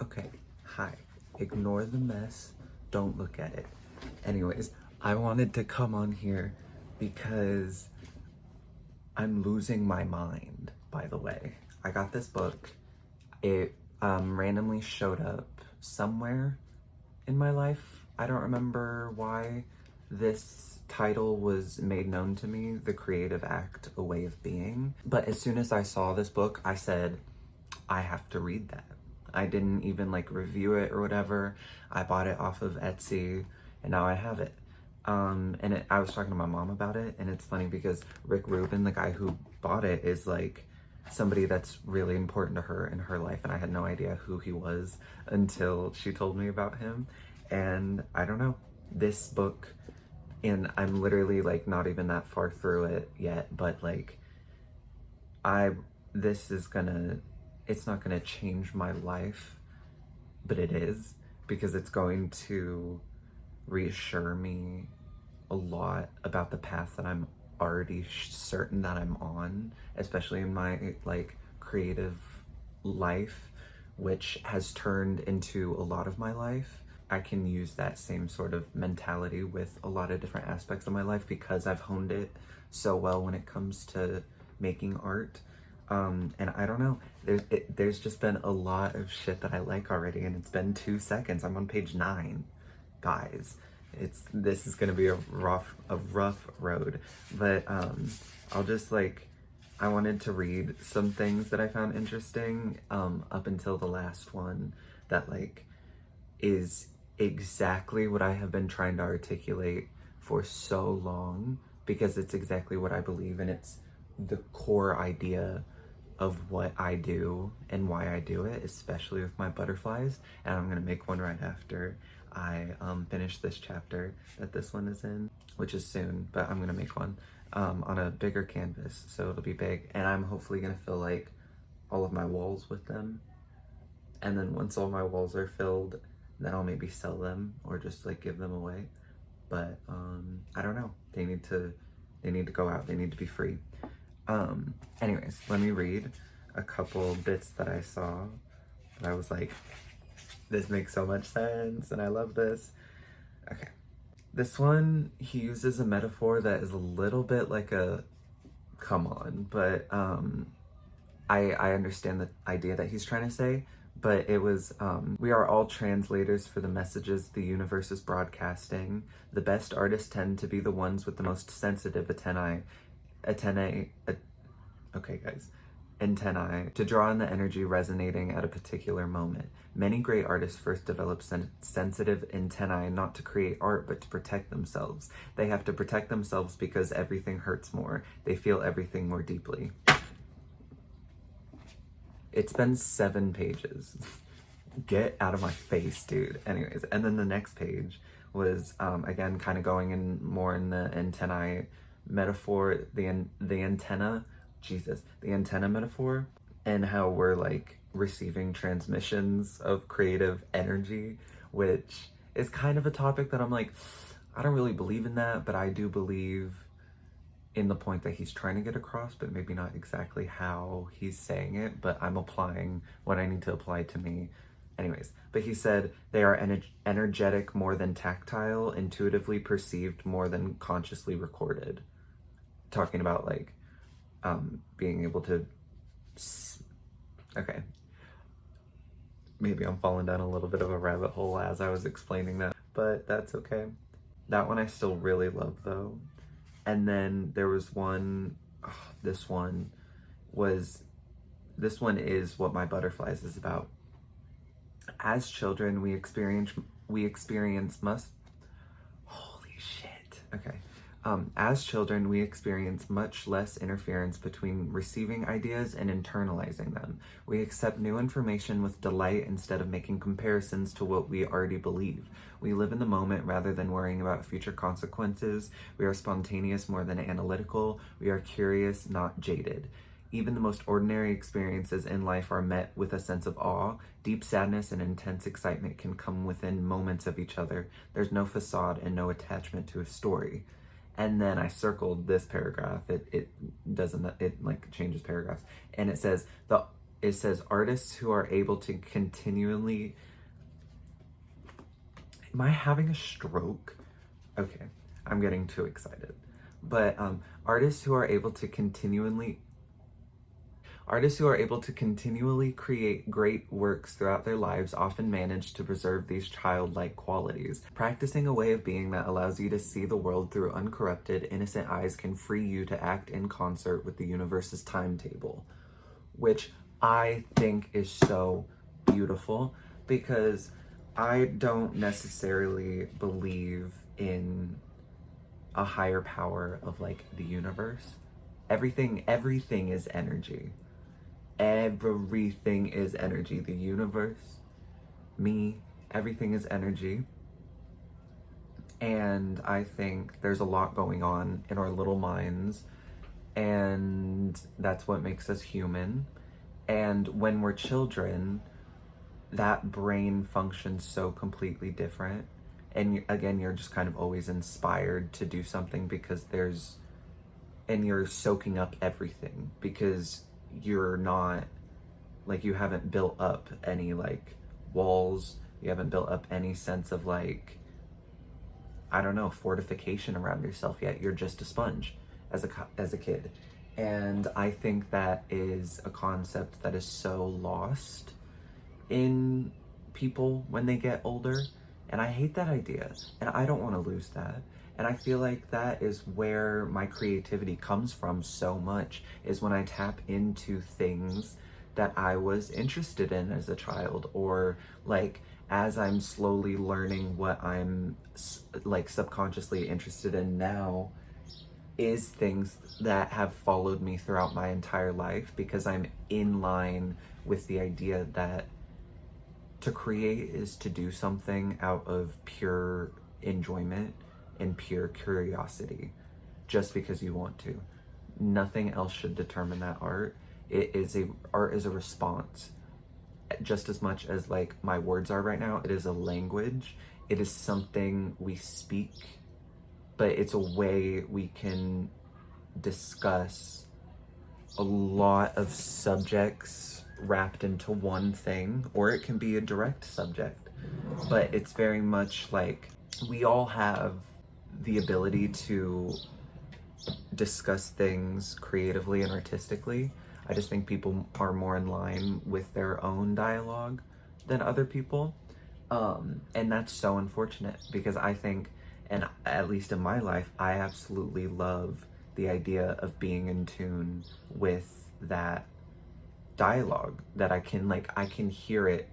Okay, hi. Ignore the mess. Don't look at it. Anyways, I wanted to come on here because I'm losing my mind, by the way. I got this book. It randomly showed up somewhere in my life. I don't remember why this title was made known to me, The Creative Act, A Way of Being. But as soon as I saw this book, I said, I have to read that. I didn't even like review it or whatever. I bought it off of Etsy and now I have it. I was talking to my mom about it, and it's funny because Rick Rubin, the guy who bought it, is like somebody that's really important to her in her life, and I had no idea who he was until she told me about him. And I don't know, this book, and I'm literally like not even that far through it yet, but like I this is gonna it's not gonna change my life, but it is, because it's going to reassure me a lot about the path that I'm already certain that I'm on, especially in my like creative life, which has turned into a lot of my life. I can use that same sort of mentality with a lot of different aspects of my life because I've honed it so well when it comes to making art. And I don't know, there's just been a lot of shit that I like already, and it's been 2 seconds. I'm on page 9, guys. This is gonna be a rough road, but I'll just like, I wanted to read some things that I found interesting up until the last one that like is exactly what I have been trying to articulate for so long, because it's exactly what I believe, and it's the core idea of what I do and why I do it, especially with my butterflies. And I'm gonna make one right after I finish this chapter that this one is in, which is soon, but I'm gonna make one on a bigger canvas, so it'll be big, and I'm hopefully gonna fill like all of my walls with them. And then once all my walls are filled, then I'll maybe sell them or just like give them away. But I don't know. They need to go out. They need to be free. Anyways, let me read a couple bits that I saw that I was like, this makes so much sense and I love this. Okay. This one, he uses a metaphor that is a little bit like a come on, but I understand the idea that he's trying to say, but it was, we are all translators for the messages the universe is broadcasting. The best artists tend to be the ones with the most sensitive antennae to draw in the energy resonating at a particular moment. Many great artists first develop sensitive antennae not to create art, but to protect themselves. They have to protect themselves because everything hurts more. They feel everything more deeply. It's been 7 pages. Get out of my face, dude. Anyways, and then the next page was, again, kind of going in more in the antennae metaphor, the antenna metaphor, and how we're like receiving transmissions of creative energy, which is kind of a topic that I'm like, I don't really believe in that, but I do believe in the point that he's trying to get across, but maybe not exactly how he's saying it, but I'm applying what I need to apply to me. Anyways, but he said they are energetic more than tactile, intuitively perceived more than consciously recorded. Talking about like being able to, okay. Maybe I'm falling down a little bit of a rabbit hole as I was explaining that, but that's okay. That one I still really love though. And then there was one, this one is what my butterflies is about. As children, we experience holy shit. Okay. As children, we experience much less interference between receiving ideas and internalizing them. We accept new information with delight instead of making comparisons to what we already believe. We live in the moment rather than worrying about future consequences. We are spontaneous more than analytical. We are curious, not jaded. Even the most ordinary experiences in life are met with a sense of awe. Deep sadness and intense excitement can come within moments of each other. There's no facade and no attachment to a story. And then I circled this paragraph. It like changes paragraphs. And it says, it says artists who are able to continually, am I having a stroke? Okay, I'm getting too excited. But artists who are able to continually Artists who are able to continually create great works throughout their lives often manage to preserve these childlike qualities. Practicing a way of being that allows you to see the world through uncorrupted, innocent eyes can free you to act in concert with the universe's timetable, which I think is so beautiful because I don't necessarily believe in a higher power of like the universe. Everything is energy. Everything is energy. The universe, me, everything is energy. And I think there's a lot going on in our little minds, and that's what makes us human. And when we're children, that brain functions so completely different. And again, you're just kind of always inspired to do something because you're soaking up everything because you're not, like, you haven't built up any like walls, you haven't built up any sense of like, I don't know, fortification around yourself yet. You're just a sponge as a kid. And I think that is a concept that is so lost in people when they get older. And I hate that idea. And I don't want to lose that. And I feel like that is where my creativity comes from so much, is when I tap into things that I was interested in as a child, or like as I'm slowly learning what I'm like subconsciously interested in now is things that have followed me throughout my entire life, because I'm in line with the idea that to create is to do something out of pure enjoyment and pure curiosity, just because you want to. Nothing else should determine that art. Art is a response, just as much as like my words are right now. It is a language. It is something we speak, but it's a way we can discuss a lot of subjects wrapped into one thing, or it can be a direct subject. But it's very much like we all have the ability to discuss things creatively and artistically. I just think people are more in line with their own dialogue than other people. And that's so unfortunate, because I think, and at least in my life, I absolutely love the idea of being in tune with that dialogue, that I can hear it.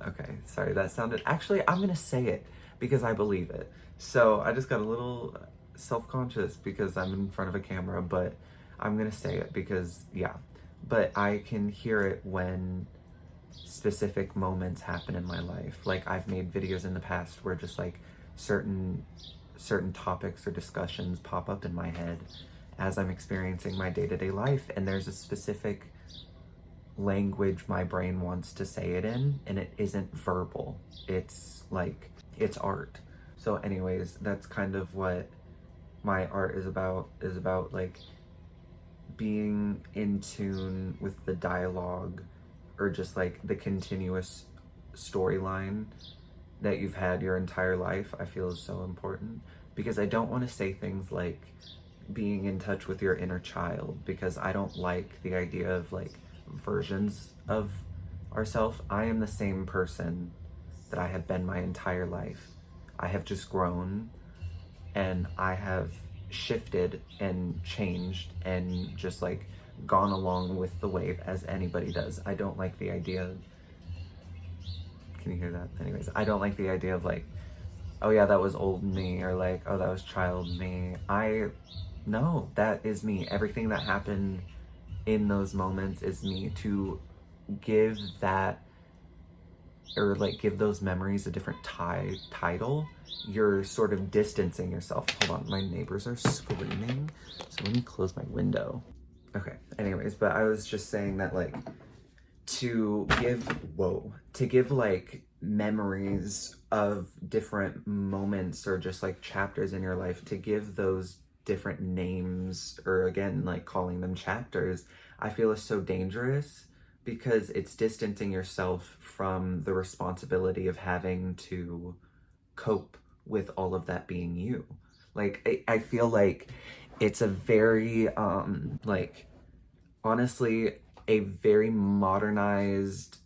Okay, sorry, that sounded, actually, I'm gonna say it because I believe it. So I just got a little self-conscious because I'm in front of a camera, but I'm gonna say it because, yeah. But I can hear it when specific moments happen in my life. Like, I've made videos in the past where just like certain topics or discussions pop up in my head as I'm experiencing my day-to-day life, and there's a specific language my brain wants to say it in, and it isn't verbal. It's like, it's art. So anyways, that's kind of what my art is about like being in tune with the dialogue, or just like the continuous storyline that you've had your entire life. I feel is so important, because I don't want to say things like being in touch with your inner child, because I don't like the idea of like versions of ourselves. I am the same person that I have been my entire life. I have just grown, and I have shifted and changed and just like gone along with the wave as anybody does. I don't like the idea of, can you hear that? Anyways, I don't like the idea of like, oh yeah, that was old me, or like, oh, that was child me. No, that is me. Everything that happened in those moments is me. To give that, or like give those memories a different title, you're sort of distancing yourself. Hold on, my neighbors are screaming, so let me close my window. Okay, anyways, but I was just saying that like to give like memories of different moments, or just like chapters in your life, to give those different names, or again, like calling them chapters, I feel is so dangerous because it's distancing yourself from the responsibility of having to cope with all of that being you. Like, I feel like it's a very, like, honestly, a very modernized,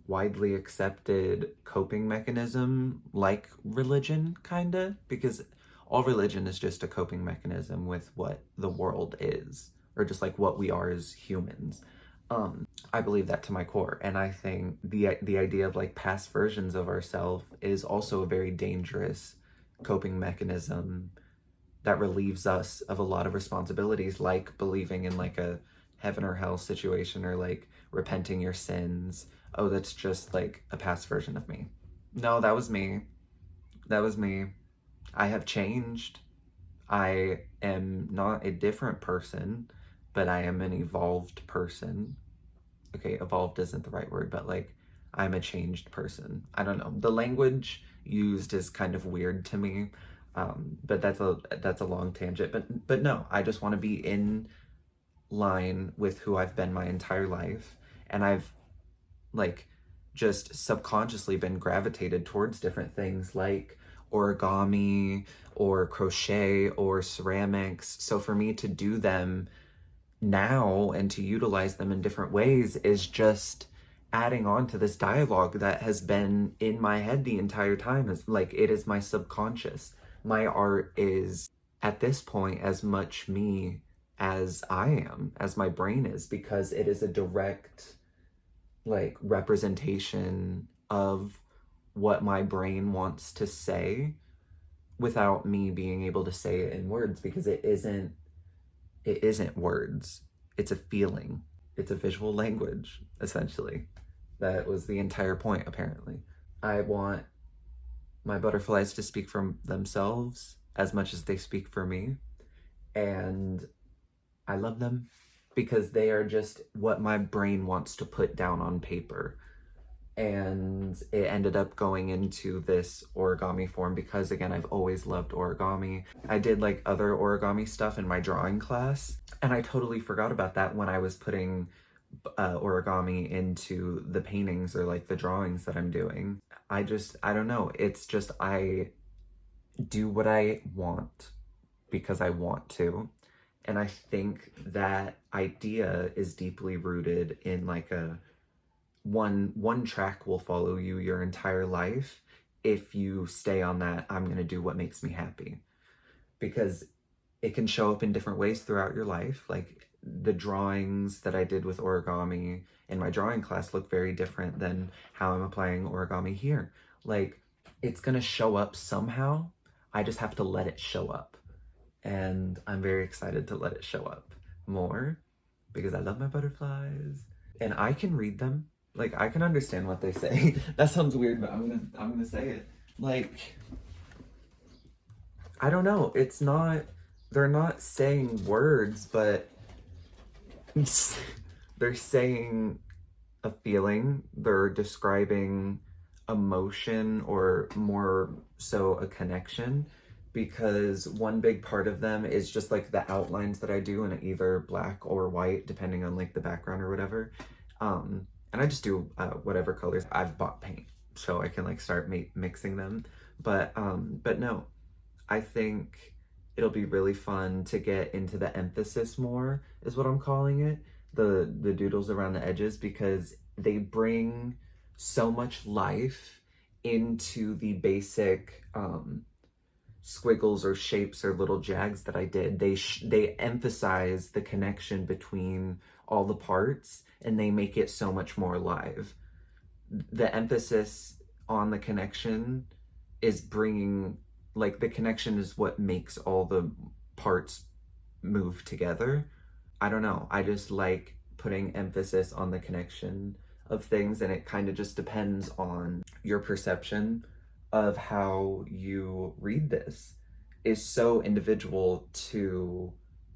widely accepted coping mechanism, like religion, kinda, because all religion is just a coping mechanism with what the world is, or just like what we are as humans. I believe that to my core, and I think the idea of like past versions of ourselves is also a very dangerous coping mechanism that relieves us of a lot of responsibilities, like believing in like a heaven or hell situation, or like repenting your sins. Oh, that's just like a past version of me. No, that was me. That was me. I have changed. I am not a different person, but I am an evolved person. Okay, evolved isn't the right word, but like I'm a changed person. I don't know. The language used is kind of weird to me. But that's a long tangent. But no, I just want to be in line with who I've been my entire life, and I've like just subconsciously been gravitated towards different things like origami or crochet or ceramics. So for me to do them now and to utilize them in different ways is just adding on to this dialogue that has been in my head the entire time. Is like, it is my subconscious. My art is at this point as much me as I am, as my brain is, because it is a direct like representation of what my brain wants to say without me being able to say it in words, because it isn't words. It's a feeling. It's a visual language, essentially. That was the entire point, apparently. I want my butterflies to speak for themselves as much as they speak for me. And I love them because they are just what my brain wants to put down on paper. And it ended up going into this origami form because, again, I've always loved origami. I did like other origami stuff in my drawing class, and I totally forgot about that when I was putting origami into the paintings or like the drawings that I'm doing. I don't know. It's just, I do what I want because I want to. And I think that idea is deeply rooted in like a one track will follow you your entire life if you stay on that I'm going to do what makes me happy, because it can show up in different ways throughout your life. Like the drawings that I did with origami in my drawing class look very different than how I'm applying origami here. Like, it's going to show up somehow. I just have to let it show up. And I'm very excited to let it show up more because I love my butterflies and I can read them. Like, I can understand what they say. That sounds weird, but I'm gonna say it. Like, I don't know. It's not, they're not saying words, but they're saying a feeling. They're describing emotion, or more so a connection, because one big part of them is just like the outlines that I do in either black or white, depending on like the background or whatever. And I just do whatever colors. I've bought paint, so I can like start mixing them. But no, I think it'll be really fun to get into the emphasis more, is what I'm calling it. The doodles around the edges, because they bring so much life into the basic squiggles or shapes or little jags that I did. They emphasize the connection between all the parts, and they make it so much more alive. The emphasis on the connection is bringing, like, the connection is what makes all the parts move together. I don't know. I just like putting emphasis on the connection of things, and it kind of just depends on your perception of how you read this. Is so individual to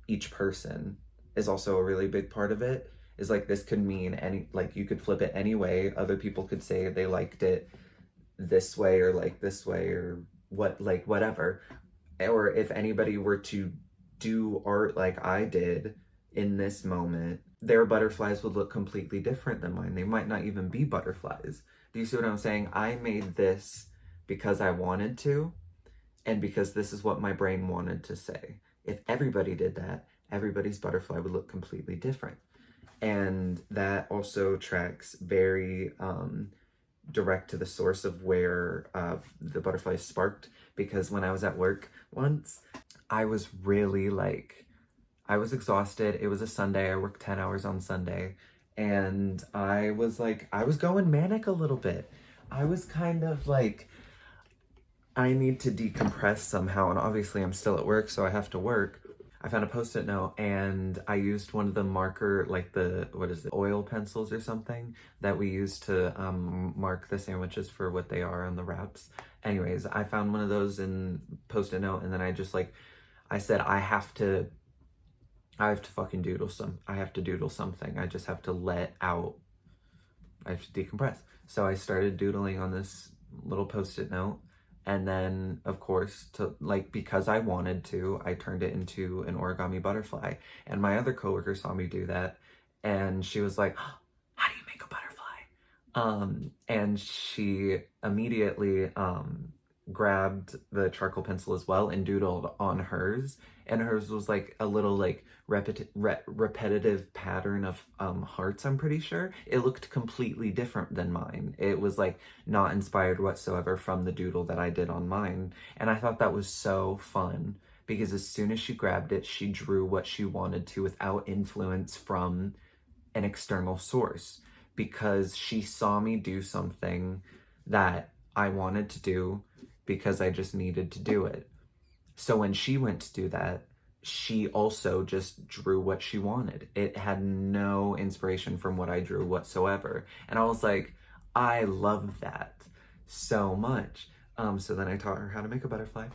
each person, is also a really big part of it. Is like, this could mean any, like, you could flip it any way. Other people could say they liked it this way or like this way or what, like whatever. or if anybody were to do art like I did in this moment, their butterflies would look completely different than mine. They might not even be butterflies. Do you see what I'm saying? I made this because I wanted to, and because this is what my brain wanted to say. If everybody did that, everybody's butterfly would look completely different. And that also tracks very direct to the source of where the butterfly sparked, because when I was at work once, I was really like, I was exhausted. It was a Sunday. I worked 10 hours on Sunday. And I was like, I was going manic a little bit. I was kind of like, I need to decompress somehow. And obviously, I'm still at work, so I have to work. I found a post-it note and I used one of the marker, like the, what is it, oil pencils or something that we use to mark the sandwiches for what they are on the wraps. Anyways, I found one of those in post-it note, and then I just like, I said, I have to fucking doodle I have to doodle something. I just have to let out, I have to decompress. So I started doodling on this little post-it note. And then, of course, to like, because I wanted to, I turned it into an origami butterfly. And my other coworker saw me do that, and she was like, "Oh, how do you make a butterfly?" And she immediately grabbed the charcoal pencil as well and doodled on hers. And hers was like a little like repetitive pattern of hearts, I'm pretty sure. It looked completely different than mine. It was like not inspired whatsoever from the doodle that I did on mine. And I thought that was so fun, because as soon as she grabbed it, she drew what she wanted to without influence from an external source, because she saw me do something that I wanted to do because I just needed to do it. So when she went to do that, she also just drew what she wanted. It had no inspiration from what I drew whatsoever. And I was like, I love that so much. So then I taught her how to make a butterfly.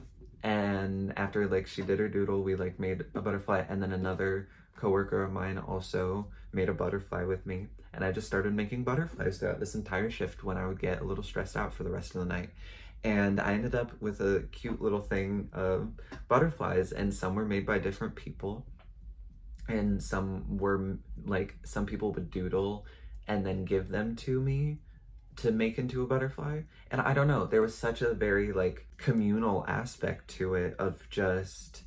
And after like she did her doodle, we like made a butterfly. And then another coworker of mine also made a butterfly with me. And I just started making butterflies throughout this entire shift when I would get a little stressed out for the rest of the night. And I ended up with a cute little thing of butterflies, and some were made by different people. And some were like, some people would doodle and then give them to me to make into a butterfly. And I don't know, there was such a very like communal aspect to it of just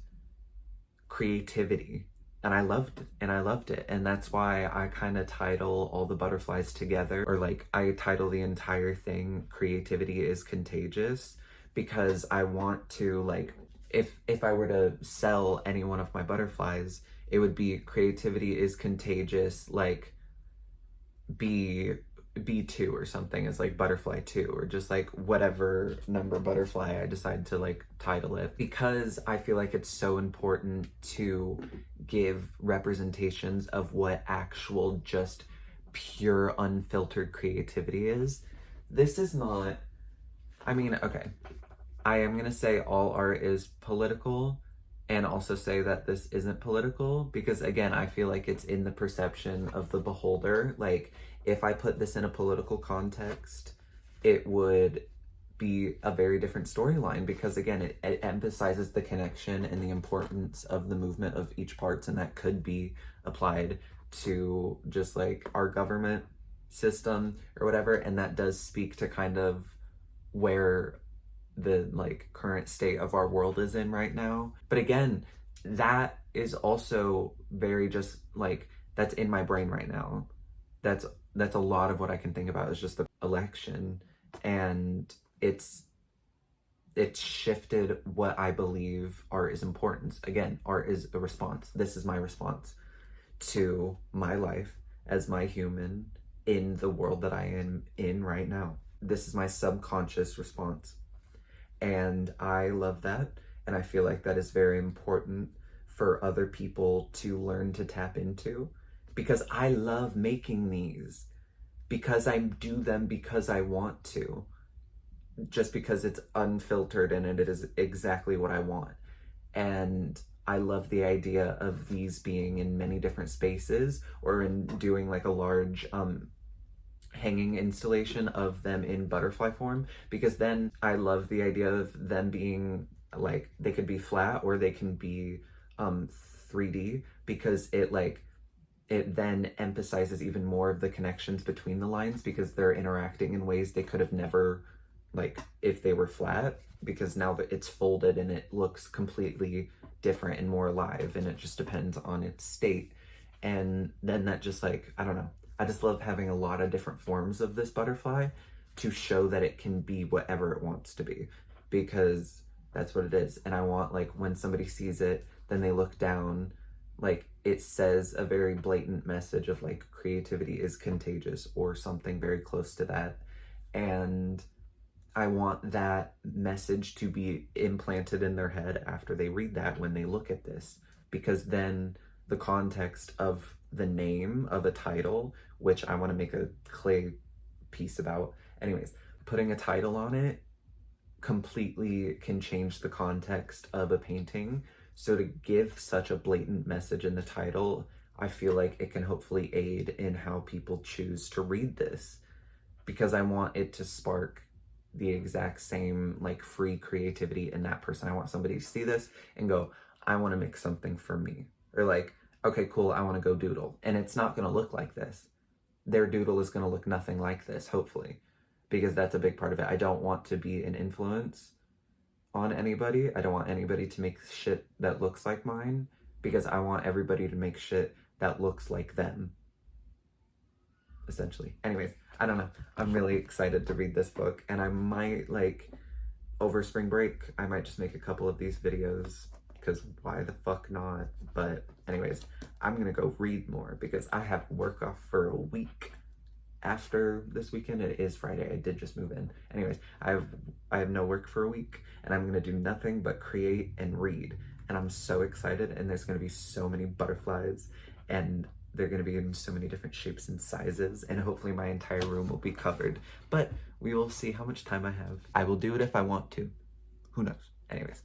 creativity. And I loved it, and that's why I kind of title all the butterflies together, or like I title the entire thing Creativity is Contagious, because I want to like, if I were to sell any one of my butterflies, it would be Creativity is Contagious, like B2 or something, is like butterfly 2, or just like whatever number butterfly I decide to like title it, because I feel like it's so important to give representations of what actual just pure unfiltered creativity is. This is not, I mean, okay, I am gonna say all art is political, and also say that this isn't political, because again, I feel like it's in the perception of the beholder. Like, if I put this in a political context, it would be a very different storyline, because again, it emphasizes the connection and the importance of the movement of each parts, and that could be applied to just like our government system or whatever. And that does speak to kind of where the like current state of our world is in right now. But again, that is also very just like, that's in my brain right now. That's a lot of what I can think about is just the election, and it's shifted what I believe art is important. Again, art is a response. This is my response to my life as my human in the world that I am in right now. This is my subconscious response. And I love that. And I feel like that is very important for other people to learn to tap into, because I love making these, because I do them because I want to, just because it's unfiltered and it is exactly what I want. And I love the idea of these being in many different spaces, or in doing like a large hanging installation of them in butterfly form, because then I love the idea of them being like they could be flat or they can be 3D, because it then emphasizes even more of the connections between the lines, because they're interacting in ways they could have never, like if they were flat, because now that it's folded and it looks completely different and more alive, and it just depends on its state. And then that just like, I don't know, I just love having a lot of different forms of this butterfly to show that it can be whatever it wants to be, because that's what it is. And I want, like, when somebody sees it, then they look down, like it says a very blatant message of like creativity is contagious or something very close to that. And I want that message to be implanted in their head after they read that when they look at this, because then the context of the name of a title, which I want to make a clay piece about, anyways, putting a title on it completely can change the context of a painting. So to give such a blatant message in the title, I feel like it can hopefully aid in how people choose to read this, because I want it to spark the exact same like free creativity in that person. I want somebody to see this and go, I want to make something for me. Or like, okay, cool, I want to go doodle. And it's not going to look like this. Their doodle is going to look nothing like this, hopefully, because that's a big part of it. I don't want to be an influence on anybody. I don't want anybody to make shit that looks like mine, because I want everybody to make shit that looks like them, essentially. Anyways, I don't know. I'm really excited to read this book, and I might, like, over spring break, I might just make a couple of these videos, because why the fuck not? But anyways, I'm gonna go read more because I have work off for a week. After this weekend, it is Friday. I did just move in. Anyways, I have no work for a week, and I'm gonna do nothing but create and read. And I'm so excited, and there's gonna be so many butterflies, and they're gonna be in so many different shapes and sizes, and hopefully my entire room will be covered. But we will see how much time I have. I will do it if I want to. Who knows? Anyways.